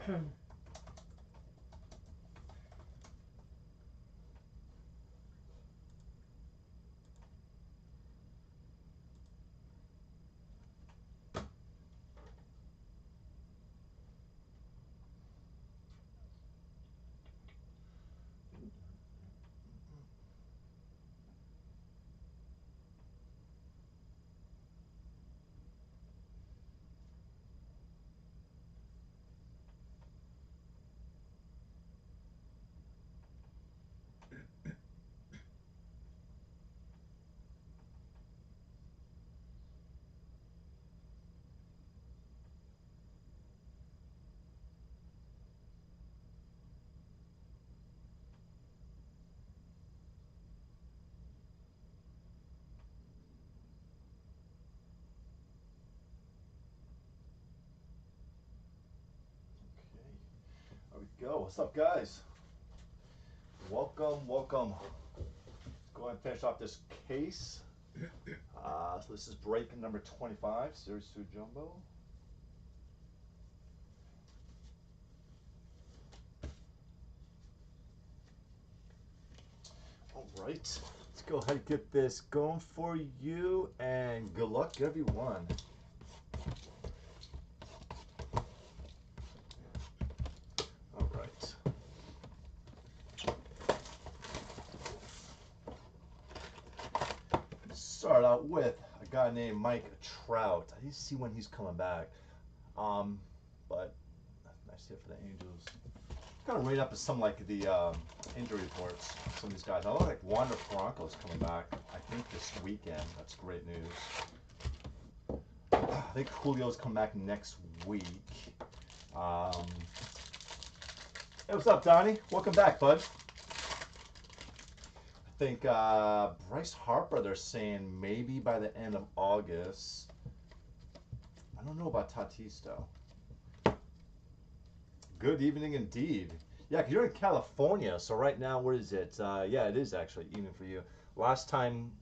There we go. What's up, guys? Welcome, welcome. Let's go ahead and finish off this case. So this is break number 25, Series 2 Jumbo. All right, let's go ahead and get this going for you, and good luck, everyone. All right. Start out with a guy named Mike Trout. I didn't see when he's coming back, but nice hit for the Angels. Kind of rate up at some like the injury reports. Some of these guys. I look like Wander Franco's coming back. I think this weekend. That's great news. I think Julio's come back next week. Hey, what's up, Donnie? Welcome back, bud. I think Bryce Harper, they're saying maybe by the end of August. I don't know about Tatis, though. Good evening indeed. Yeah, because you're in California, so right now, what is it? Yeah, it is actually evening for you. Last time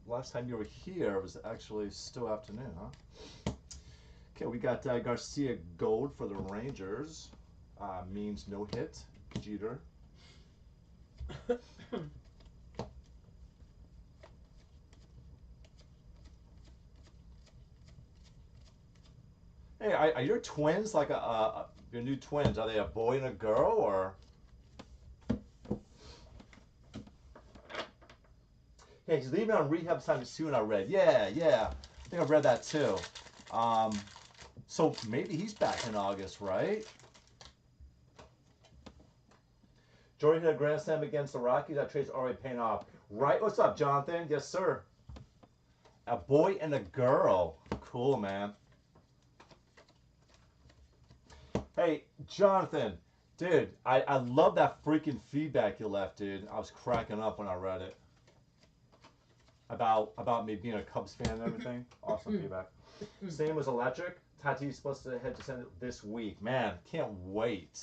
you were here, it was actually still afternoon, huh? Okay, we got Garcia Gold for the Rangers. Means no hit. Jeter. Hey, are your twins like your new twins? Are they a boy and a girl, or? Hey, he's leaving on rehab time soon. I read. Yeah, yeah. I think I read that too. So maybe he's back in August, right? Jordy hit a grand slam against the Rockies. That trade's already paying off. Right? What's up, Jonathan? Yes, sir. A boy and a girl. Cool, man. Hey, Jonathan. Dude, I love that freaking feedback you left, dude. I was cracking up when I read it. About me being a Cubs fan and everything. Awesome feedback. Same as Electric. Tati's supposed to head to send it this week. Man, can't wait.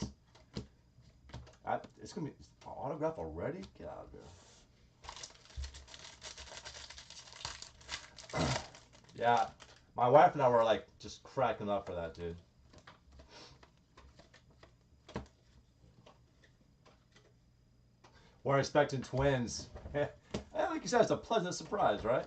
It's gonna be autograph already. Get out of here. Yeah, my wife and I were like just cracking up for that, dude. We're expecting twins. Like you said, it's a pleasant surprise, right?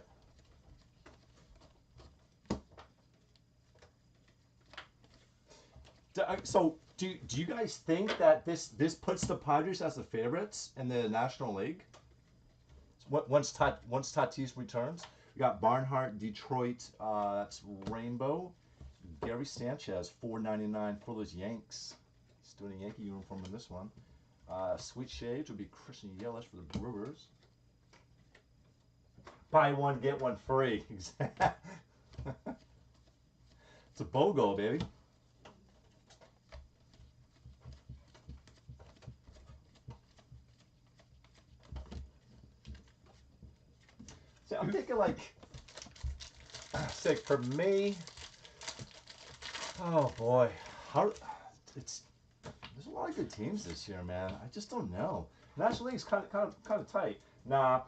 So, do you guys think that this puts the Padres as the favorites in the National League? Once Tatis returns, we got Barnhart, Detroit. That's Rainbow. Gary Sanchez, $4.99 for those Yanks. He's doing a Yankee uniform in this one. Sweet Shades would be Christian Yelich for the Brewers. Buy one, get one free. It's a BOGO, baby. See, I'm thinking like, say for me, oh boy, there's a lot of good teams this year, man. I just don't know. National League's kind of tight. Nah,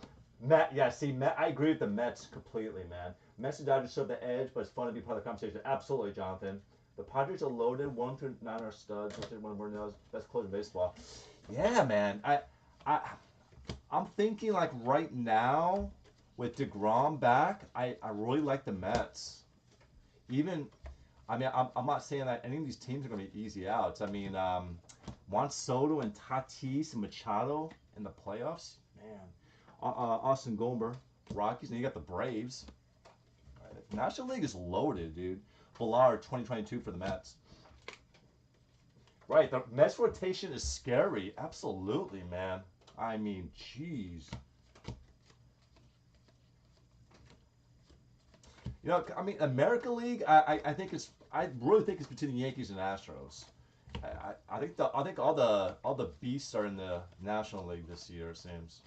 yeah, see, I agree with the Mets completely, man. Mets and Dodgers show the edge, but it's fun to be part of the conversation. Absolutely, Jonathan. The Padres are loaded. 1-9 are studs. 1-1 more now. Best closer in baseball. Yeah, man. I, I'm thinking like right now with DeGrom back, I really like the Mets. Even, I mean, I'm not saying that any of these teams are going to be easy outs. I mean, Juan Soto and Tatis and Machado in the playoffs, man. Austin Gomber, Rockies, and you got the Braves. National League is loaded, dude. Ballard 2022 for the Mets. Right, the Mets rotation is scary. Absolutely, man. I mean, jeez. You know, I mean, America League. I think it's. I really think it's between the Yankees and Astros. I think all the beasts are in the National League this year. It seems.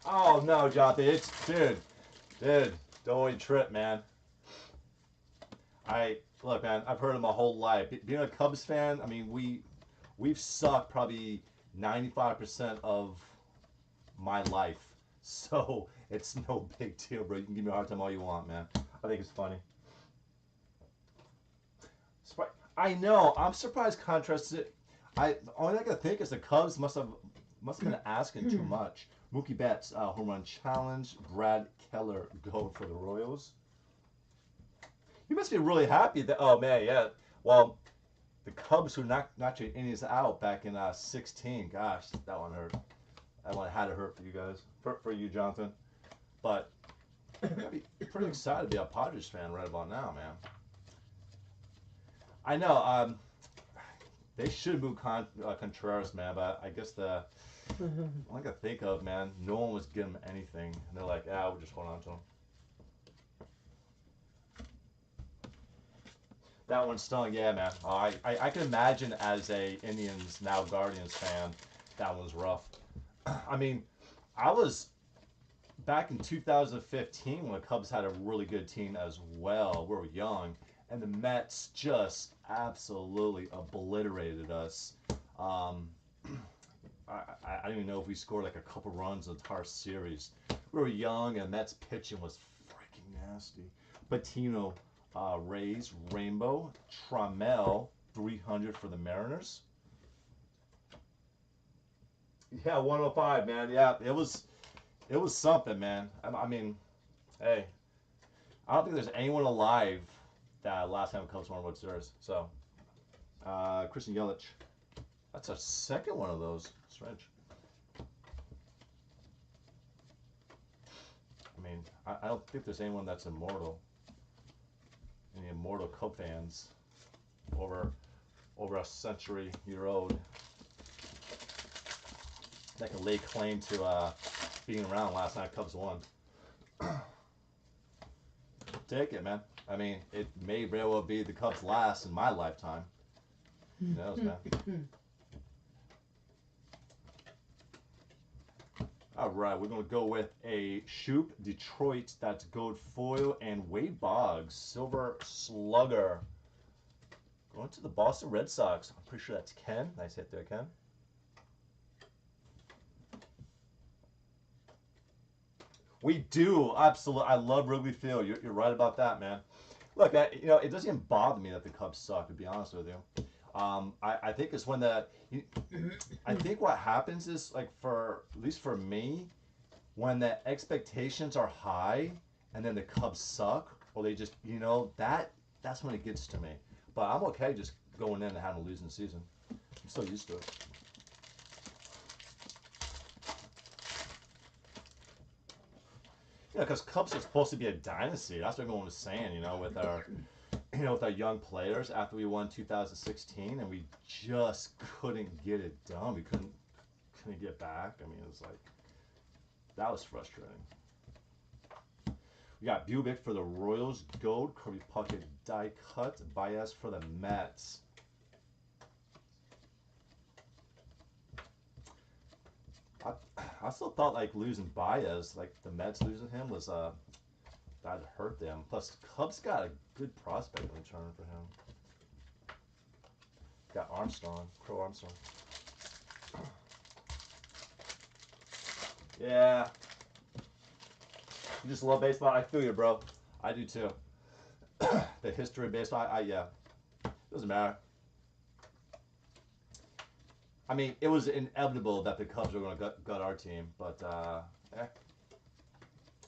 Oh no, Jonathan! It's dude, don't even trip, man. I look, man. I've heard it my whole life. Being a Cubs fan, I mean, we've sucked probably 95% of my life. So it's no big deal, bro. You can give me a hard time all you want, man. I think it's funny. I know. I'm surprised. Contrasted. The only thing I can think is the Cubs must have been asking too much. Mookie Betts, home run challenge. Brad Keller going for the Royals. You must be really happy that. Oh man, yeah. Well, the Cubs who knocked your innings out back in 16. Gosh, that one hurt. That one had to hurt for you guys, for you, Jonathan. But I'd be pretty excited to be a Padres fan right about now, man. I know. They should move Contreras, man, but I guess the all I can think of, man, no one was giving him anything, and they're like, ah, we're just holding on to him. That one stung, yeah, man. I can imagine as a Indians now Guardians fan, that one's rough. I mean, I was back in 2015 when the Cubs had a really good team as well. We were young, and the Mets just absolutely obliterated us. Um, I don't even know if we scored like a couple runs in the entire series. We were young, and Mets pitching was freaking nasty. Patino, Rays, Rainbow, Trammell, 300 for the Mariners. Yeah, 105, man. Yeah, it was something, man. I mean, hey, I don't think there's anyone alive that last time Cubs won a World Series. So, Christian Yelich, that's a second one of those. Strange. I mean, I don't think there's anyone that's immortal. Any immortal Cub fans over a century-year old that can lay claim to being around last night Cubs won. Take it, man. I mean, it may very well be the Cubs' last in my lifetime. Who knows, man? All right, we're going to go with a Shoop Detroit. That's gold foil. And Wade Boggs, silver slugger. Going to the Boston Red Sox. I'm pretty sure that's Ken. Nice hit there, Ken. We do, absolutely. I love Wrigley Field. You're right about that, man. Look, it doesn't even bother me that the Cubs suck, to be honest with you. I think it's when I think what happens is, like, at least for me, when the expectations are high and then the Cubs suck, or they just, that's when it gets to me. But I'm okay just going in and having a losing season. I'm so used to it. Yeah, because Cubs are supposed to be a dynasty. That's what everyone was saying, with our young players after we won 2016, and we just couldn't get it done. We couldn't get back. I mean, it was like, that was frustrating. We got Bubic for the Royals, gold. Kirby Puckett die cut. Baez for the Mets. I still thought like losing Baez, like the Mets losing him was that hurt them. Plus, Cubs got a good prospect in return for him. Got Armstrong, Crow Armstrong. Yeah. You just love baseball? I feel you, bro. I do too. The history of baseball, yeah. Doesn't matter. I mean, it was inevitable that the Cubs were going to gut our team, but I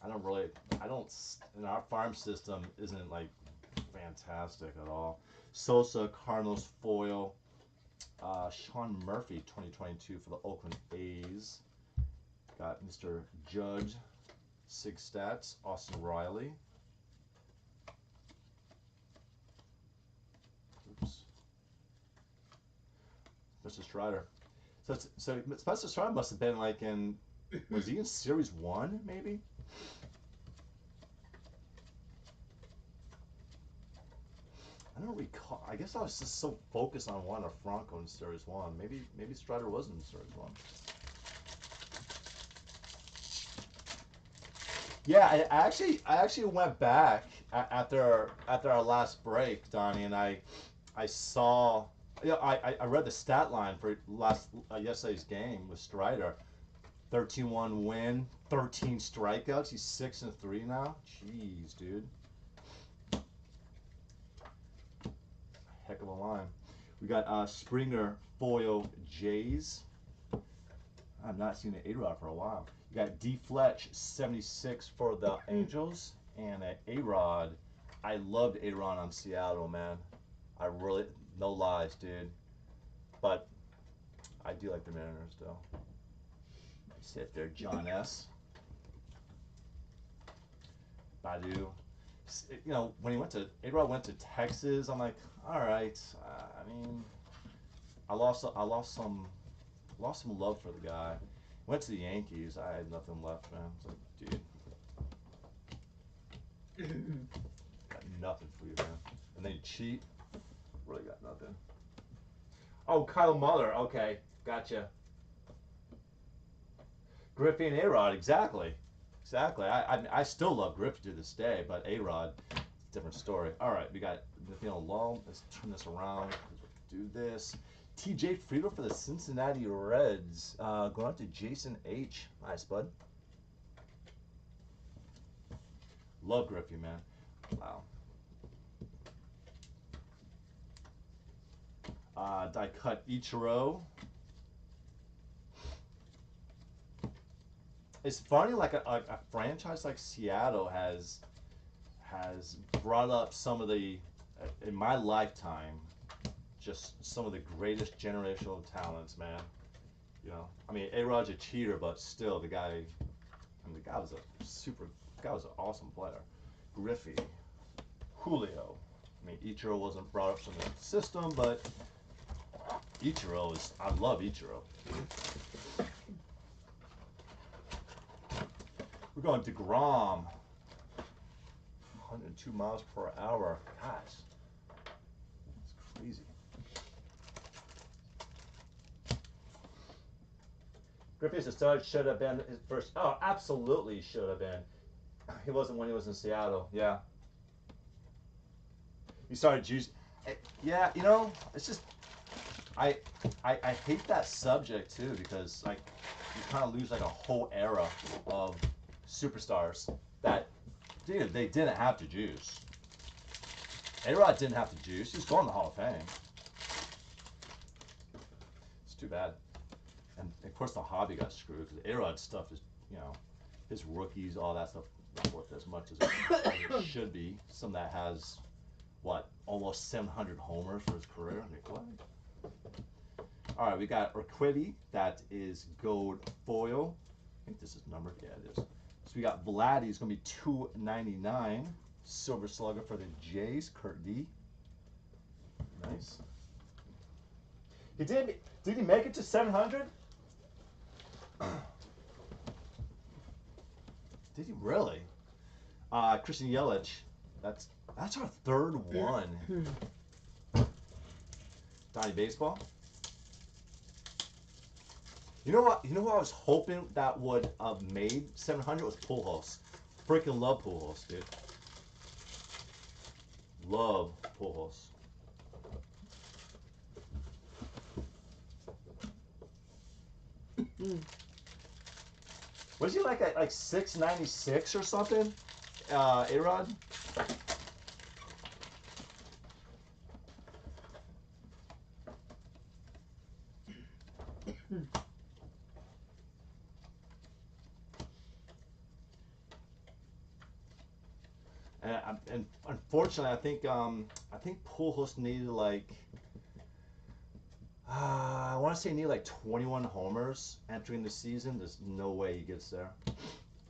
don't really, I don't, and our farm system isn't like fantastic at all. Sosa, Cardinals foil, Sean Murphy, 2022 for the Oakland A's. Got Mr. Judge, Sig Stats, Austin Riley. Oops. Mr. Strider. So Spencer Strider must have been like in, was he in Series 1 maybe? I don't recall. I guess I was just so focused on Juan Franco in Series 1. Maybe Strider wasn't in Series 1. Yeah, I actually went back after our last break, Donnie, and I saw, you know, I read the stat line for yesterday's game with Strider. 13-1 win, 13 strikeouts. He's 6-3 now. Jeez, dude. Heck of a line. We got Springer foil Jays. I've not seen an A-Rod for a while. You got D Fletch 76 for the Angels and an A-Rod. I loved A-Rod on Seattle, man. I really, no lies, dude. But I do like the Mariners, though. Sit there, John S. Badu. You know, when A-Rod went to Texas, I'm like, all right. I mean, I lost some love for the guy. Went to the Yankees, I had nothing left, man. It's like, dude, got nothing for you, man. And then you cheat, really got nothing. Oh, Kyle Muller, okay, gotcha. Griffey and A-Rod, exactly. I still love Griffey to this day, but A-Rod, different story. All right, we got Nathaniel Long. Let's turn this around. Do this. TJ Friedel for the Cincinnati Reds. Going out to Jason H. Nice, bud. Love Griffey, man. Wow. Die cut Ichiro. It's funny, like a franchise like Seattle has brought up some of the, in my lifetime, just some of the greatest generational talents, man. You know, I mean, A-Rod's a cheater, but still, the guy was an awesome player. Griffey, Julio. I mean, Ichiro wasn't brought up from the system, but Ichiro is, I love Ichiro. We're going to Grom. 102 miles per hour. Gosh, it's crazy. Griffey as a stud should have been his first. Oh, absolutely should have been. He wasn't when he was in Seattle. Yeah. He started juice. Yeah, you know, it's just I hate that subject too because like you kind of lose like a whole era of superstars that, dude, they didn't have to juice. A-Rod didn't have to juice. He's going to the Hall of Fame. It's too bad. And of course the hobby got screwed because A-Rod stuff is, you know, his rookies, all that stuff not worth as much as it should be. Some that has, what, almost 700 homers for his career. I mean, what? All right, we got Urquidy. That is gold foil. I think this is numbered. Yeah, it is. So we got Vladdy. He's going to be $2.99. Silver Slugger for the Jays. Kurt D. Nice. Did he make it to 700? Did he really? Christian Yelich. That's our third one. Donnie Baseball. You know what? You know who I was hoping that would have made 700 was Pujols. Freaking love Pujols, dude. Love Pujols. Was he like at like 696 or something? A-Rod? And unfortunately, I think Pujols needed like I want to say he needed like 21 homers entering the season. There's no way he gets there.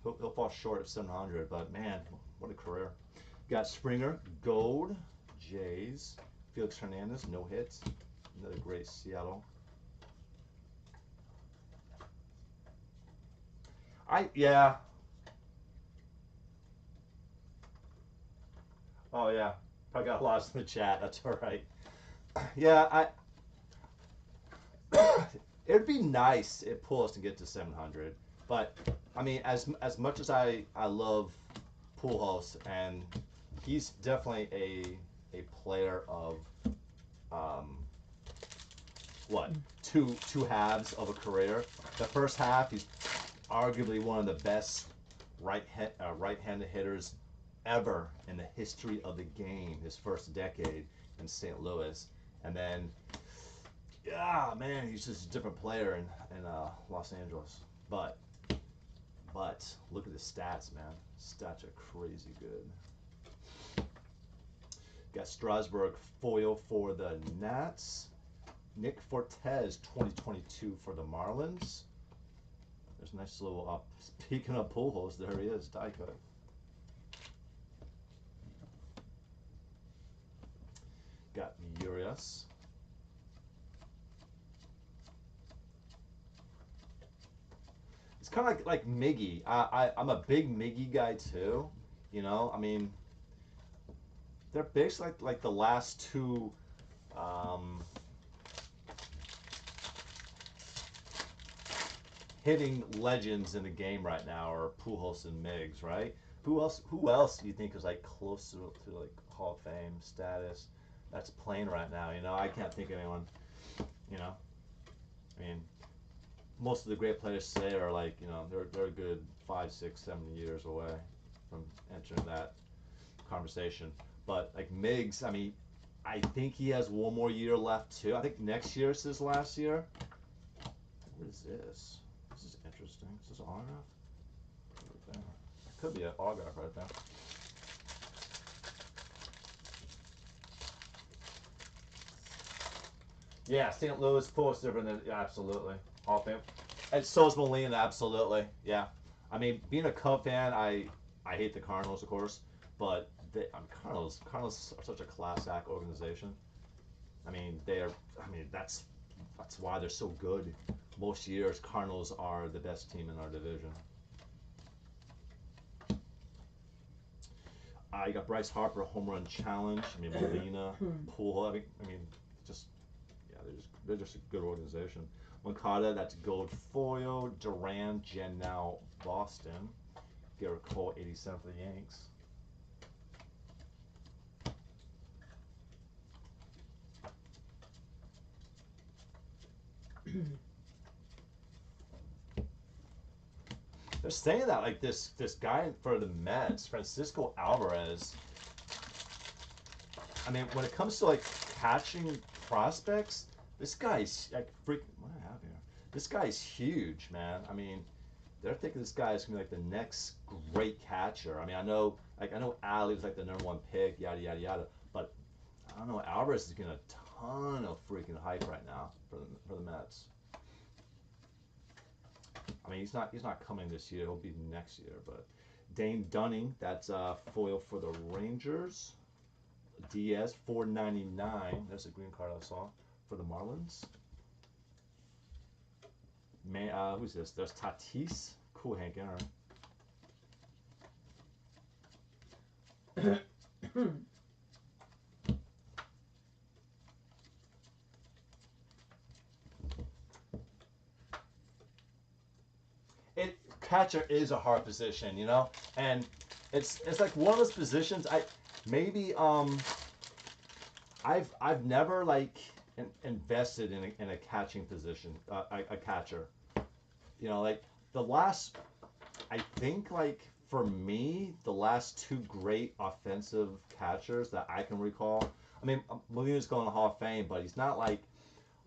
He'll fall short of 700, but man, what a career. Got Springer, Gold, Jays, Felix Hernandez, no hits. Another great Seattle. Yeah. Oh yeah. Probably got lost in the chat. That's all right. Yeah, it'd be nice if Pujols to get to 700, but I mean, as much as I love Pujols, and he's definitely a player of um, what two halves of a career. The first half, he's arguably one of the best right-handed hitters ever in the history of the game. His first decade in St. Louis, and then yeah, man, he's just a different player in Los Angeles. But look at his stats, man. Stats are crazy good. Got Strasburg foil for the Nats. Nick Fortes 2022 for the Marlins. There's a nice little up. Speaking of Pujols, there he is, die cut. Got Urias. It's kind of like Miggy. I'm a big Miggy guy too. You know, I mean, they're basically like the last two um, hitting legends in the game right now are Pujols and Miggs, right? Who else do you think is like close to like Hall of Fame status that's playing right now? You know, I can't think of anyone. You know, I mean, most of the great players today are like, you know, they're a good 5, 6, 7 years away from entering that conversation. But like Miggs, I mean, I think he has one more year left too. I think next year is his last year. What is this? This is interesting. Is this an autograph? Right there. It could be an autograph right there. Yeah, St. Louis Post different than yeah, absolutely. Hall of Fame. And so is Molina, absolutely. Yeah. I mean, being a Cub fan, I hate the Cardinals, of course, but Cardinals are such a class act organization. I mean, they are. I mean, that's why they're so good. Most years, Cardinals are the best team in our division. You got Bryce Harper home run challenge. I mean, Molina, Poole. I mean, just yeah, they're just a good organization. Moncada, that's gold foil. Duran, Jen now Boston. Garrett Cole, 87 for the Yanks. They're saying that like this guy for the Mets, Francisco Alvarez. I mean, when it comes to like catching prospects, this guy's like freaking. What do I have here? This guy's huge, man. I mean, they're thinking this guy is gonna be like the next great catcher. I mean, I know Ali was like the #1 pick, yada yada yada, but I don't know. Alvarez is getting a ton of freaking hype right now for the Mets. I mean, he's not coming this year. He'll be next year. But Dane Dunning, that's foil for the Rangers. Diaz, 499. There's a green card I saw for the Marlins. Who's this? There's Tatis. Cool, Hank Aaron. Catcher is a hard position, you know, and it's like one of those positions. Maybe I've never like invested in a catching position, a catcher. You know, like the last I think like for me, the last two great offensive catchers that I can recall. I mean, Molina's going to the Hall of Fame, but he's not like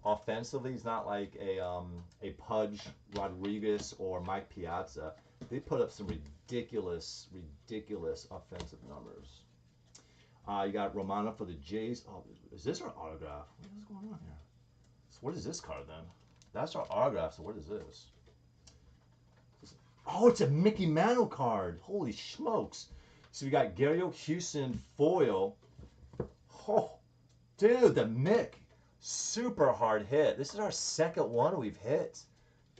offensively. He's not like a Pudge Rodriguez or Mike Piazza. They put up some ridiculous, ridiculous offensive numbers. You got Romano for the Jays. Oh, is this our autograph? What is going on here? So what is this card then? That's our autograph. So what is this? Oh, it's a Mickey Mantle card. Holy smokes. So we got Gary Houston foil. Oh, dude, the Mick. Super hard hit. This is our second one we've hit.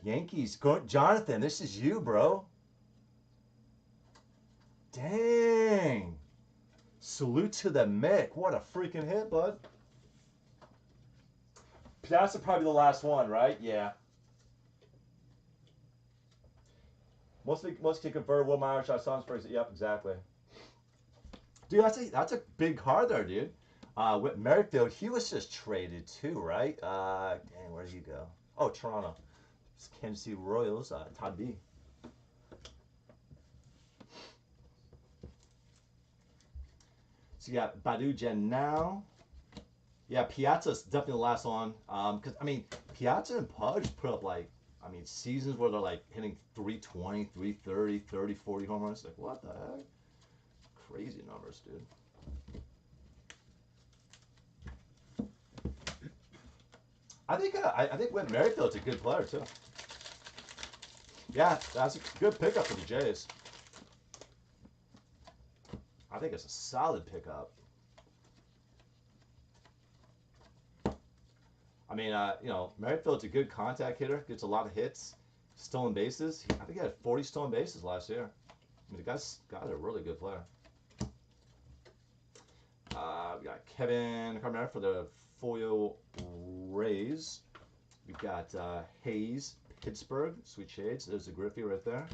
Yankees. Jonathan, this is you, bro. Dang. Salute to the Mick. What a freaking hit, bud. That's probably the last one, right? Yeah. Most can convert Will Myers shot Sunsburg's. Yep, exactly. Dude, that's a big card there, dude. With Merrifield, he was just traded too, right? Dang, where did he go? Oh, Toronto. It's Kansas City Royals. Todd B. So you got Badu Jen now. Yeah, Piazza's definitely the last one. Because I mean, Piazza and Pudge put up like, I mean, seasons where they're like hitting 320, 330, 30, 40 home runs. Like, what the heck? Crazy numbers, dude. I think Whit Merrifield's a good player too. Yeah, that's a good pickup for the Jays. I think it's a solid pickup. I mean, you know, Merrifield's a good contact hitter, gets a lot of hits, stolen bases. I think he had 40 stolen bases last year. I mean, the guy's a really good player. We got Kevin Carmera for the foil Rays. We got Hayes, Pittsburgh, Sweet Shades. There's a Griffey right there.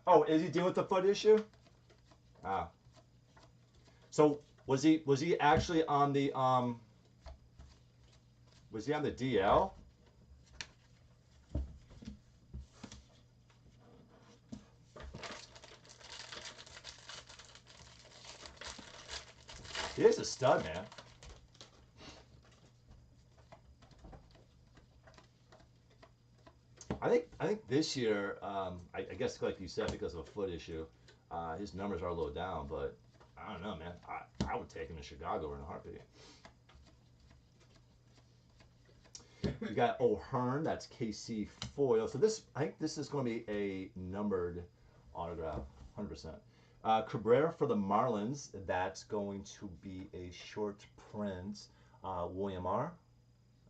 Oh, is he dealing with the foot issue? Ah. So was he actually on the was he on the DL? He is a stud, man. I think this year, I guess like you said, because of a foot issue, his numbers are a little down. But I don't know, man. I would take him to Chicago in a heartbeat. You got O'Hearn, that's KC foil. So this, I think this is going to be a numbered autograph, 100%. Cabrera for the Marlins, that's going to be a short print. William R.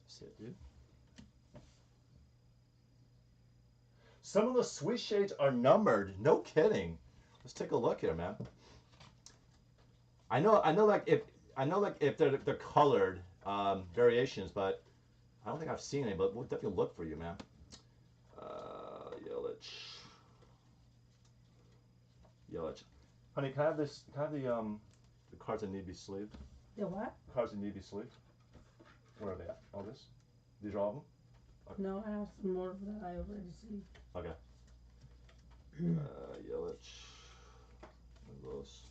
That's it, dude. Some of the Sweet Shades are numbered. No kidding. Let's take a look here, man. I know, like if they're colored variations, but I don't think I've seen any. But we'll definitely look for you, man. Yelich. Honey, can I have this? Can I have the cards that need to be sleeved? The what? Cards that need to be sleeved. Where are they at? All this? These are all of them? Okay. No, I have some more that I already see. Okay. Yelich. Those.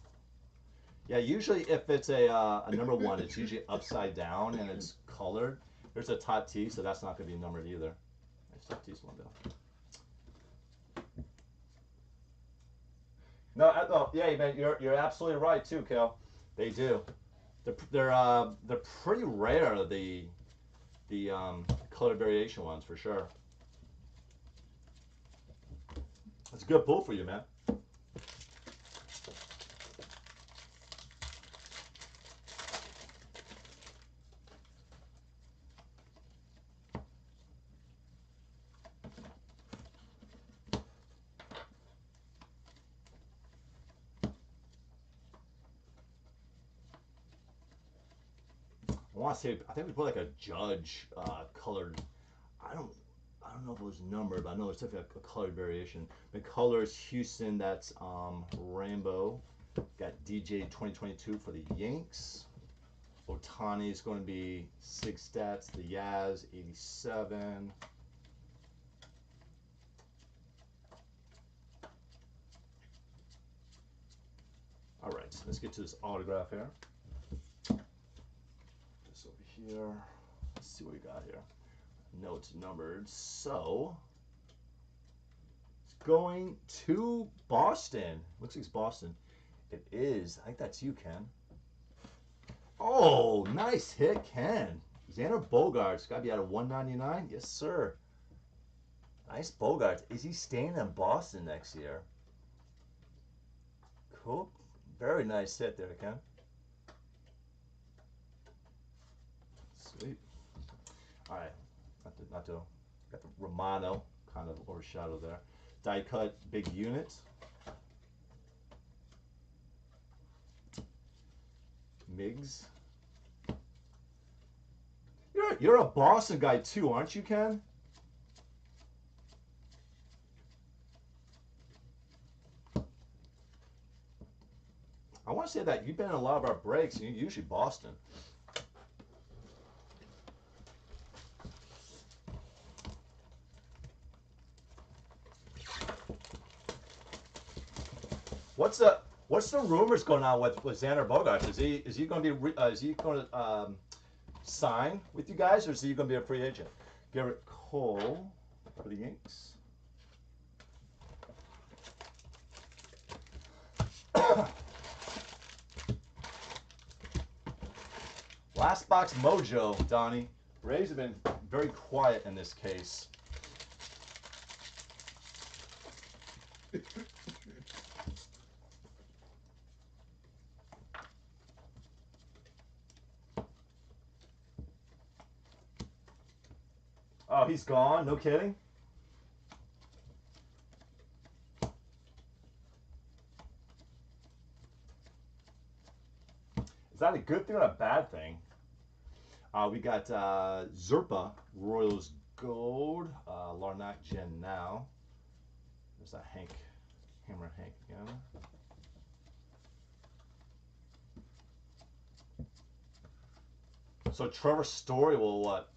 Yeah, usually if it's a number one, it's usually upside down and it's colored. There's a Tatis, so that's not going to be numbered either. Nice Tatis one though. No, yeah, man, you're absolutely right too, Kel. They do. They're pretty rare, the color variation ones for sure. That's a good pull for you, man. I want to say, I think we put like a Judge colored. I don't know if it was numbered, but I know it's definitely a colored variation. The colors Houston, that's rainbow. Got DJ 2022 for the Yanks. Otani is going to be 6 stats. The Yaz, 87. All right, so let's get to this autograph here. This over here. Let's see what we got here. Notes numbered. So, it's going to Boston. Looks like it's Boston. It is. I think that's you, Ken. Oh, nice hit, Ken. Xander Bogaerts. Got to be out of 199. Yes, sir. Nice Bogaerts. Is he staying in Boston next year? Cool. Very nice hit there, Ken. Sweet. All right. Not to got the Romano kind of overshadowed there. Die cut big unit. Miggs. You're a Boston guy too, aren't you, Ken? I want to say that you've been in a lot of our breaks, and you're usually Boston. What's the rumors going on with Xander Bogaerts? Is he going to be sign with you guys, or is he going to be a free agent? Garrett Cole for the Yanks. Last box mojo, Donnie. Rays have been very quiet in this case. Oh, he's gone? No kidding? Is that a good thing or a bad thing? We got Zerpa, Royals Gold, Larnach Gen now. There's that Hammer Hank again. So Trevor Story will what?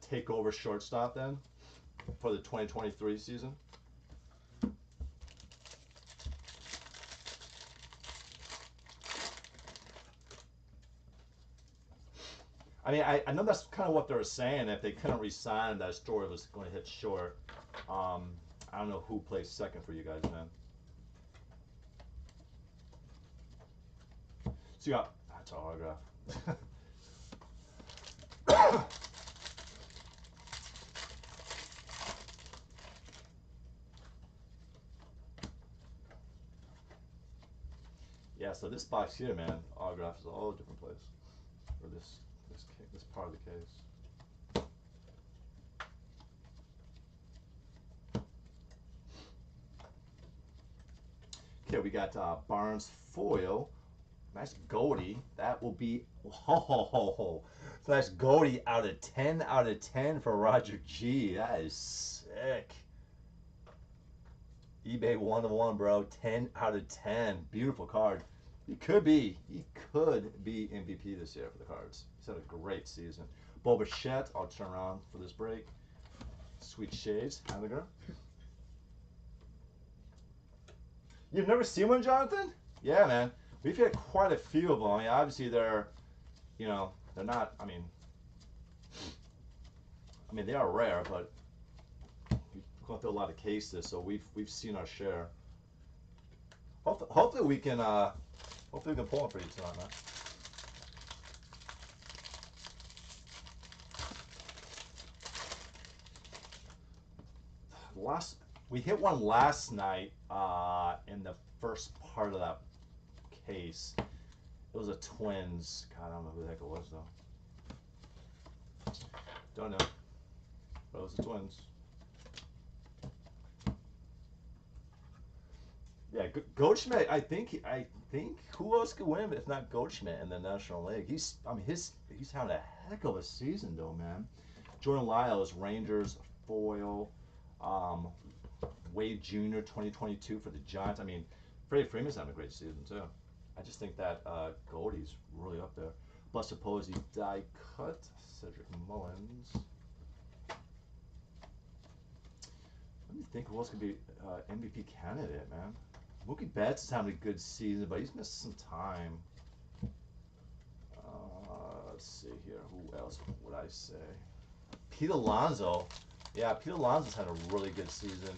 Take over shortstop then for the 2023 season? I mean, I know that's kind of what they were saying. If they couldn't re-sign, that Story was going to hit short. I don't know who plays second for you guys, man. So you got that's an autograph. Yeah, so this box here, man, autographs is all different place. Or this part of the case. Okay, we got Barnes foil. Nice Goldie. That will be so that's Goldie out of 10 out of 10 for Roger G. That is sick. eBay 1-to-1, bro. 10 out of 10. Beautiful card. He could be MVP this year for the Cards. He's had a great season. Bo Bichette, I'll turn around for this break. Sweet Shades, Haniger. You've never seen one, Jonathan? Yeah, man. We've had quite a few of them. I mean, obviously they're not. I mean, they are rare, but we've gone through a lot of cases, so we've seen our share. Hopefully we can pull them for you tonight, man. We hit one last night in the first part of that case. It was a Twins. God, I don't know who the heck it was though. Don't know. But it was the Twins. Yeah, Goldschmidt. I think who else could win if not Goldschmidt in the National League? He's having a heck of a season though, man. Jordan Lyles, Rangers foil. Wade Jr. 2022 for the Giants. I mean, Freddie Freeman's having a great season too. I just think that Goldie's really up there. Buster Posey die cut. Cedric Mullins. Let me think who else could be MVP candidate, man. Mookie Betts is having a good season, but he's missed some time. Let's see here. Who else would I say? Pete Alonso. Yeah, Pete Alonso's had a really good season.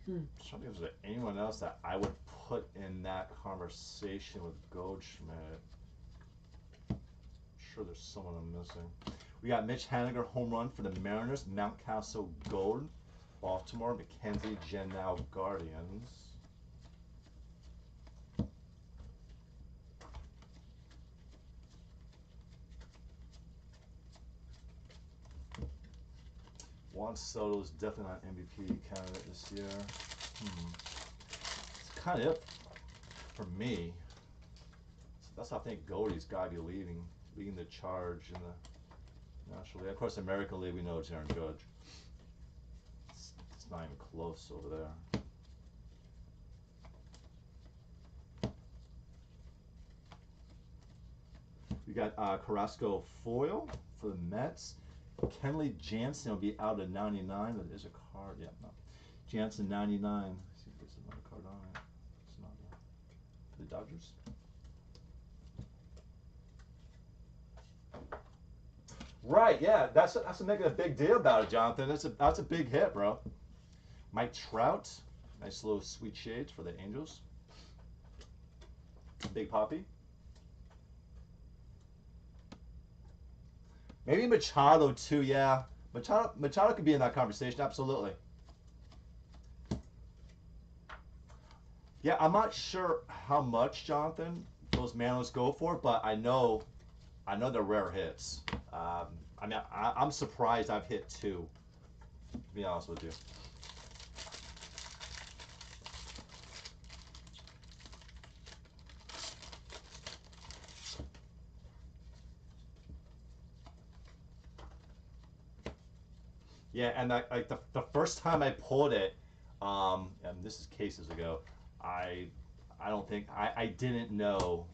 I'm trying to think if there's anyone else that I would put in that conversation with Goldschmidt. I'm sure there's someone I'm missing. We got Mitch Haniger, home run for the Mariners. Mountcastle Gold, Baltimore. Mackenzie Genow, Guardians. Juan Soto is definitely not MVP candidate this year. It's kind of it for me. So that's how I think Goldie's got to be leading the charge in the National League. Of course, American League, we know it's Aaron Judge. It's not even close over there. We got Carrasco foil for the Mets. Kenley Jansen will be out of 99. There's a card. Yeah, no. Jansen 99. Let's see if there's another card on it. It's not for the Dodgers. Right, yeah, that's making a big deal about it, Jonathan. That's a big hit, bro. Mike Trout, nice little sweet shades for the Angels. Big Poppy. Maybe Machado too, yeah. Machado could be in that conversation, absolutely. Yeah, I'm not sure how much, Jonathan, those Manos go for, but I know they're rare hits. I mean, I'm surprised I've hit 2, to be honest with you. Yeah, and like the first time I pulled it, and this is cases ago, I don't think I didn't know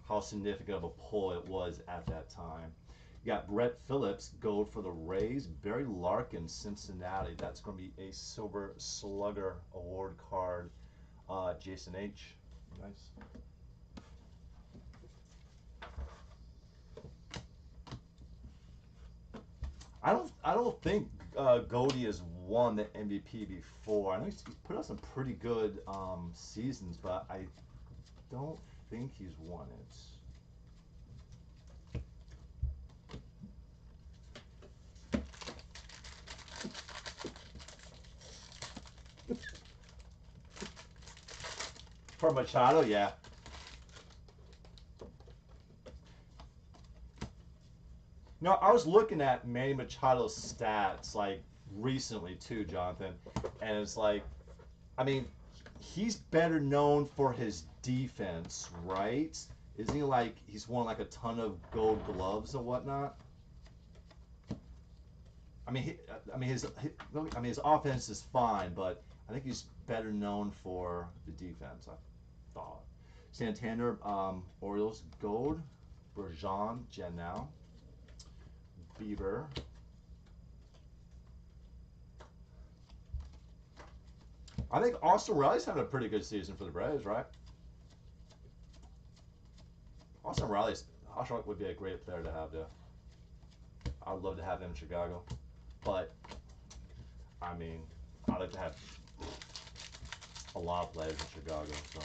how significant of a pull it was at that time. You got Brett Phillips, gold for the Rays. Barry Larkin, Cincinnati. That's going to be a Silver Slugger Award card. Jason H. Nice. I don't think Goldie has won the MVP before. I know he's put out some pretty good seasons, but I don't think he's won it. For Machado, yeah. No, I was looking at Manny Machado's stats like recently too, Jonathan, and it's like, I mean, he's better known for his defense, right? Isn't he like he's won like a ton of Gold Gloves and whatnot? I mean, his offense is fine, but I think he's better known for the defense. I thought. Santander, Orioles Gold, Bergeron, Genow, Bieber. I think Austin Riley's having a pretty good season for the Braves, right? Austin Riley would be a great player to have there. I would love to have him in Chicago, but I mean, I'd like to have a lot of players in Chicago. So.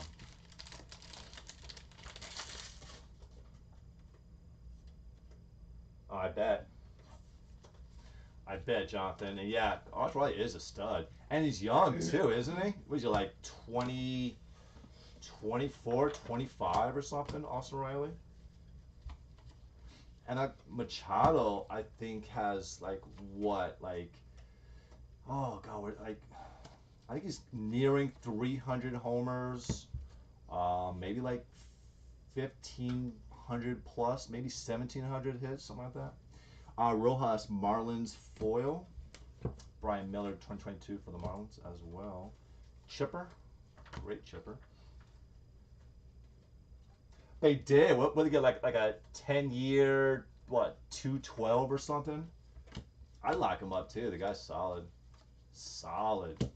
I bet. I bet, Jonathan. And yeah, Austin Riley is a stud. And he's young, too, isn't he? Was he like 20, 24, 25 or something, Austin Riley? And Machado, I think, has like what? Like, oh, God, I think he's nearing 300 homers. Maybe like 1,500 plus, maybe 1,700 hits, something like that. Rojas Marlins foil. Brian Miller, 2022 for the Marlins as well. Chipper, great chipper. They did. What did they get? Like a 10-year, what, 212 or something? I lock him up too. The guy's solid. Solid.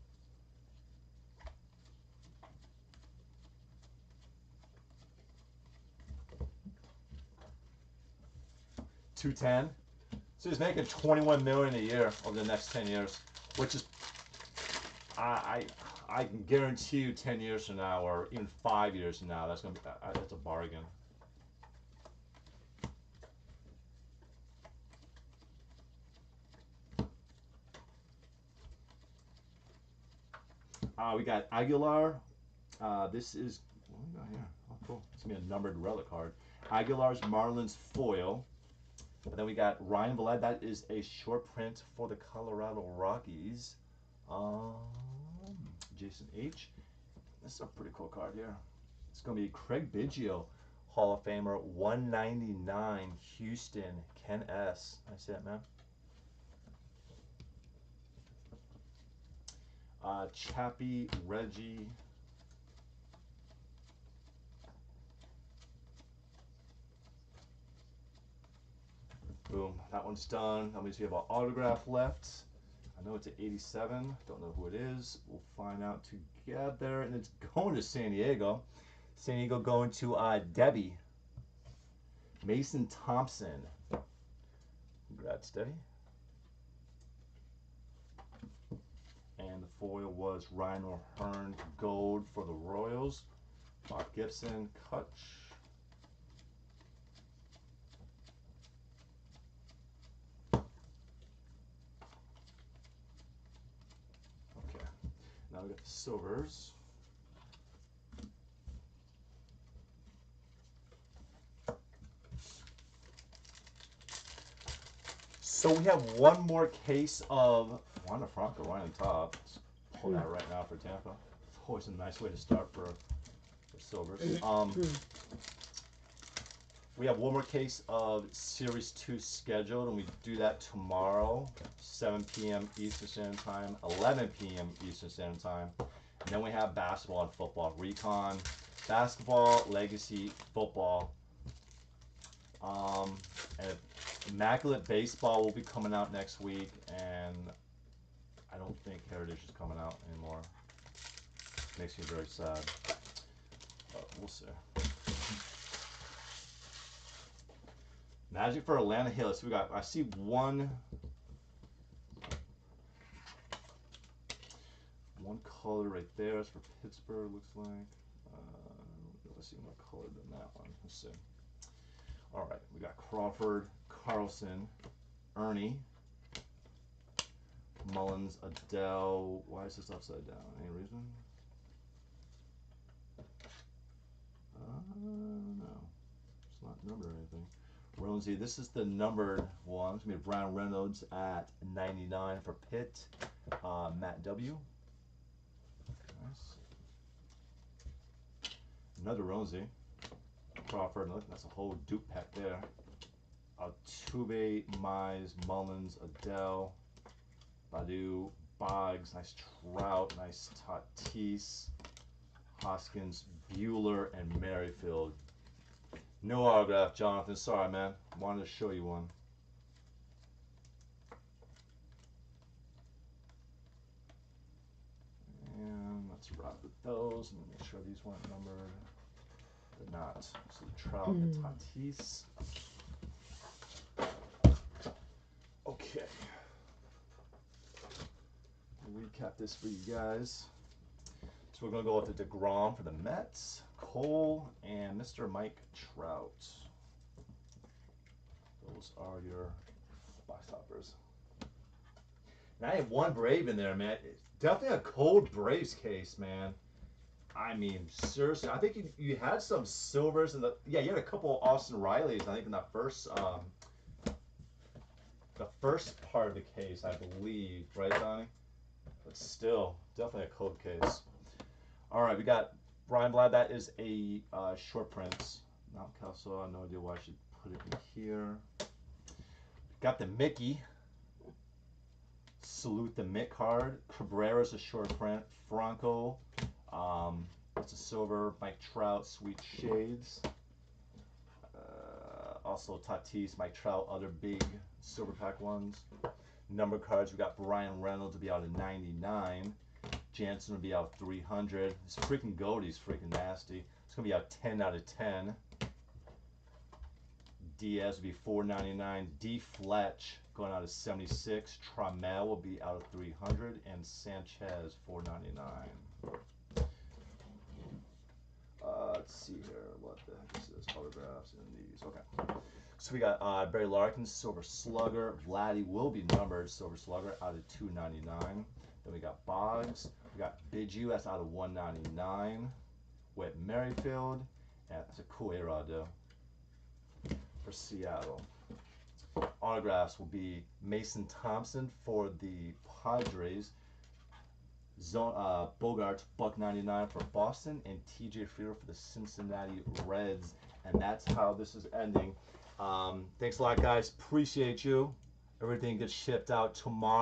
$210. So he's making $21 million a year over the next 10 years, which is, I can guarantee you 10 years from now or even 5 years from now, that's gonna be that's a bargain. We got Aguilar. This is, what do we got here? Oh, cool. It's gonna be a numbered relic card. Aguilar's Marlins foil. And then we got Ryan Vlad. That is a short print for the Colorado Rockies. Jason H. This is a pretty cool card here. It's going to be Craig Biggio, Hall of Famer, 199, Houston, Ken S. I see that, man. Chappie, Reggie. Boom, that one's done. That means we have an autograph left. I know it's at 87. Don't know who it is. We'll find out together. And it's going to San Diego. San Diego going to Debbie. Mason Thompson. Congrats, Debbie. And the foil was Ryan O'Hearn Gold for the Royals. Bob Gibson, Kutch. Now we got the silvers. So we have one more case of Wander Franco right on top. Let's pull that right now for Tampa. It's always a nice way to start for silvers. We have one more case of Series 2 scheduled, and we do that tomorrow, 7 p.m. Eastern Standard Time, 11 p.m. Eastern Standard Time. And then we have basketball and football. Recon, basketball, legacy, football. And Immaculate Baseball will be coming out next week, and I don't think Heritage is coming out anymore. Makes me very sad. But we'll see. Magic for Atlanta Hills. So we got, I see one color right there. That's for Pittsburgh, looks like. Let's see what color than that one. Let's see. All right, we got Crawford, Carlson, Ernie, Mullins, Adele. Why is this upside down? Any reason? No. It's not numbered or anything. Ronesy, this is the numbered one. It's going to be Brown Reynolds at 99 for Pitt. Matt W. Nice. Another Ronesy. Crawford, look, that's a whole Duke pack there. Altuve, Mize, Mullins, Adele, Badu, Boggs, nice Trout, nice Tatis, Hoskins, Bueller, and Merrifield. No autograph, Jonathan. Sorry, man. Wanted to show you one. And let's rock with those and make sure these weren't numbered. They're not. So Trout and Tatis. Okay. Recap this for you guys. So we're going to go with the DeGrom for the Mets, Cole, and Mr. Mike Trout. Those are your box toppers. Now I have one Brave in there, man. It's definitely a cold Braves case, man. I mean, seriously, I think you had some silvers in the, yeah, you had a couple of Austin Rileys, I think, in that first, the first part of the case, I believe, right, Donnie? But still, definitely a cold case. All right, we got Brian Vlad. That is a short print. Not Kelso. I have no idea why I should put it in here. Got the Mickey. Salute the Mick card. Cabrera's a short Franco. It's a silver. Mike Trout, Sweet Shades. Also Tatis, Mike Trout, other big silver pack ones. Number cards, we got Brian Reynolds will be out of 99. Jansen will be out 300. This freaking Goatee's freaking nasty. It's gonna be out 10 out of 10. Diaz will be 499. D Fletch going out of 76. Trammell will be out of 300, and Sanchez 499. Let's see here. What the heck is this? Autographs in these. Okay. So we got Barry Larkin, Silver Slugger. Vladdy will be numbered, Silver Slugger, out of 299. Then we got Boggs. We got Bidju, that's out of 199. Whit Merrifield. Yeah, that's a cool A-Rod though. For Seattle. Autographs will be Mason Thompson for the Padres. Bogart, $1.99 for Boston, and TJ Friedl for the Cincinnati Reds. And that's how this is ending. Thanks a lot, guys. Appreciate you. Everything gets shipped out tomorrow.